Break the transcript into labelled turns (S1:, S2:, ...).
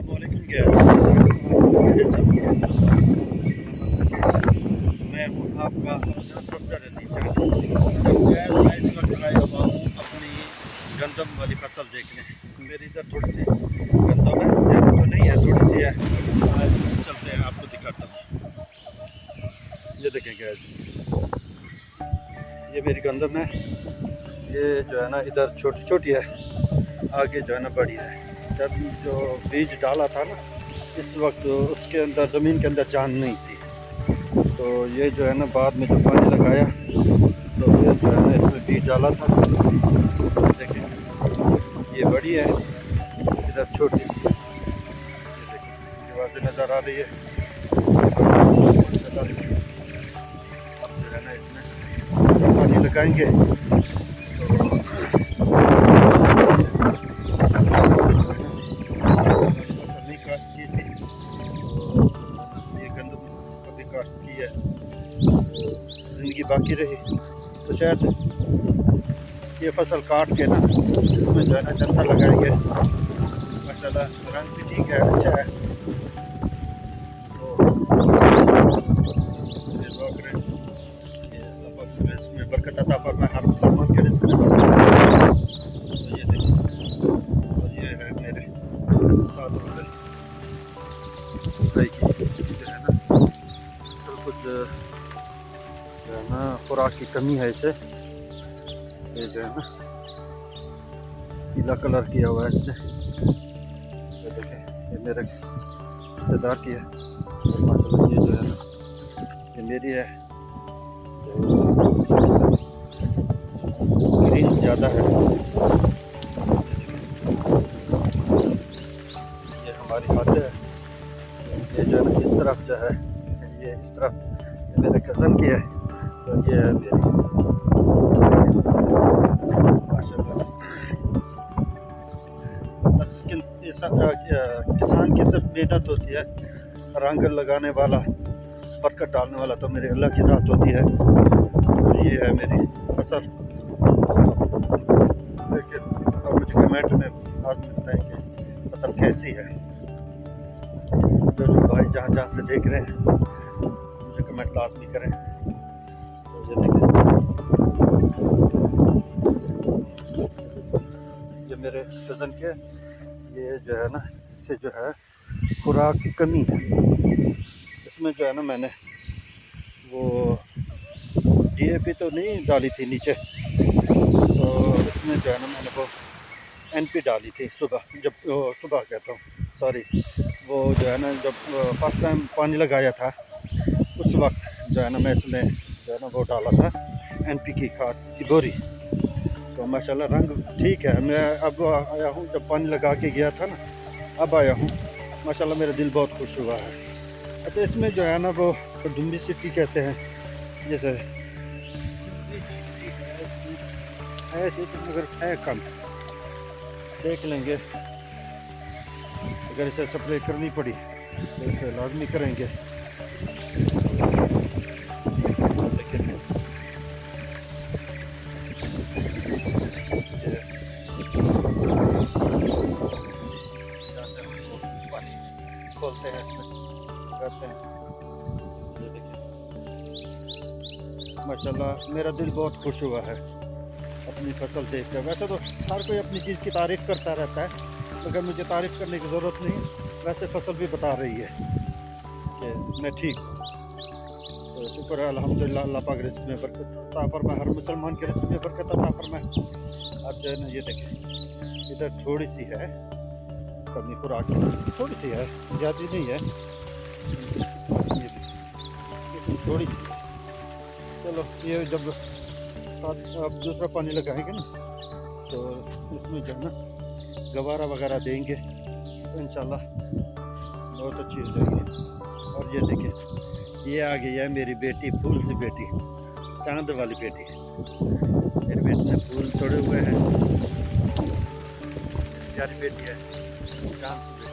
S1: मैं हूँ आपका सफदर अली मैं इस वक्त आया हुआ हूँ अपनी गंदम वाली फसल देखने। मेरी इधर थोड़ी सी गंदम है, ज़्यादा तो नहीं है, थोड़ी सी है। आज चलते हैं, आपको दिखाता हूँ। ये देखें गैस, ये मेरी गंदम है। ये जो है ना इधर छोटी छोटी है, आगे जो है ना बड़ी है। जब जो बीज डाला था ना, इस वक्त उसके अंदर ज़मीन के अंदर जान नहीं थी, तो ये जो है ना बाद में जब पानी लगाया तो फिर जो है ना इसमें बीज डाला था। देखें ये बड़ी है, इधर छोटी सी है। ये देखें ये वाज़ेह नज़र आ रही है। अब जो है ना इसमें पानी लगाएंगे ज़िंदगी बाकी रही तो शायद ये फसल काट के ना इसमें जो है ना जनता लगाएंगे। माशाल्लाह रंग भी ठीक है, अच्छा है। तो ये दुआ करें कि इसमें बरकत अता फरमाए, हर मुसलमान के रिज़्क़ में बरकत। तो ये देखिए, और ये है मेरे साथ वाले भाई की जो है ना सब कुछ जो है ना खुराक की कमी है इसे। ये जो है ना पीला कलर किया हुआ है इसने। ये देखें ये मेरे रिश्तेदार की है, और माशाल्लाह ये जो है ना ये मेरी है। तो ग्रीन ज़्यादा है। ये हमारी हद है। ये जो है ना इस तरफ जो है, ये इस तरफ ये मेरे कज़न की है, तो ये है मेरी माशाल्लाह। बस किसान की सिर्फ मेहनत होती है, रंग लगाने वाला, बरकत डालने वाला तो मेरे अल्लाह की ज़ात होती है। और ये है मेरी फसल। लेकिन और मुझे कमेंट में लाजमी बताएं कि फसल कैसी है। जो भाई जहाँ जहाँ से देख रहे हैं मुझे कमेंट लाजमी करें। तो ये देखें ये मेरे कज़न के, ये जो है ना इससे जो है खुराक की कमी है। इसमें जो है ना मैंने वो DAP तो नहीं डाली थी नीचे, तो इसमें जो है ना मैंने वो NP डाली थी सुबह, जब सुबह कहता हूँ सॉरी, वो जो है ना जब फर्स्ट टाइम पानी लगाया था उस वक्त जो है ना मैं इसमें जो है ना वो डाला था NP की खाद की बोरी। तो माशाल्लाह रंग ठीक है। मैं अब आया हूँ, जब पानी लगा के गया था ना, अब आया हूँ, माशाल्लाह मेरा दिल बहुत खुश हुआ है। अच्छा इसमें जो है ना वो दुम्बी सिट्टी कहते हैं, जैसे ऐसे अगर है कम देख लेंगे, अगर इसे स्प्रे करनी पड़ी तो इसे लाजमी करेंगे। खोलते हैं इसमें करते हैं। ये देखिए माशाल्लाह मेरा दिल बहुत खुश हुआ है अपनी फसल देख कर। वैसे तो हर कोई अपनी चीज़ की तारीफ़ करता रहता है, मगर मुझे तारीफ़ करने की ज़रूरत नहीं। वैसे फसल भी बता रही है कि मैं ठीक हूँ। तो शुक्र है अल्हम्दुलिल्लाह, अल्लाह पाक रिज़्क़ में बरकत अता फरमाए, हर मुसलमान के रिज़्क़ में बरकत अता फरमाए। अब जो है ना ये देखें इधर थोड़ी सी है कमी खुराक की, थोड़ी सी है, ज़्यादा नहीं है, ये थोड़ी सी। चलो ये जब आप दूसरा पानी लगाएंगे ना तो इसमें जो है ना गवारा वगैरह देंगे तो इंशाल्लाह बहुत अच्छी हो जाएगी। और ये देखिए ये आ गई है मेरी बेटी, फूल सी बेटी, चांद वाली बेटी। मेरी बेटी ने फूल तोड़े हुए हैं, प्यारी बेटी है, चांद सी बेटी।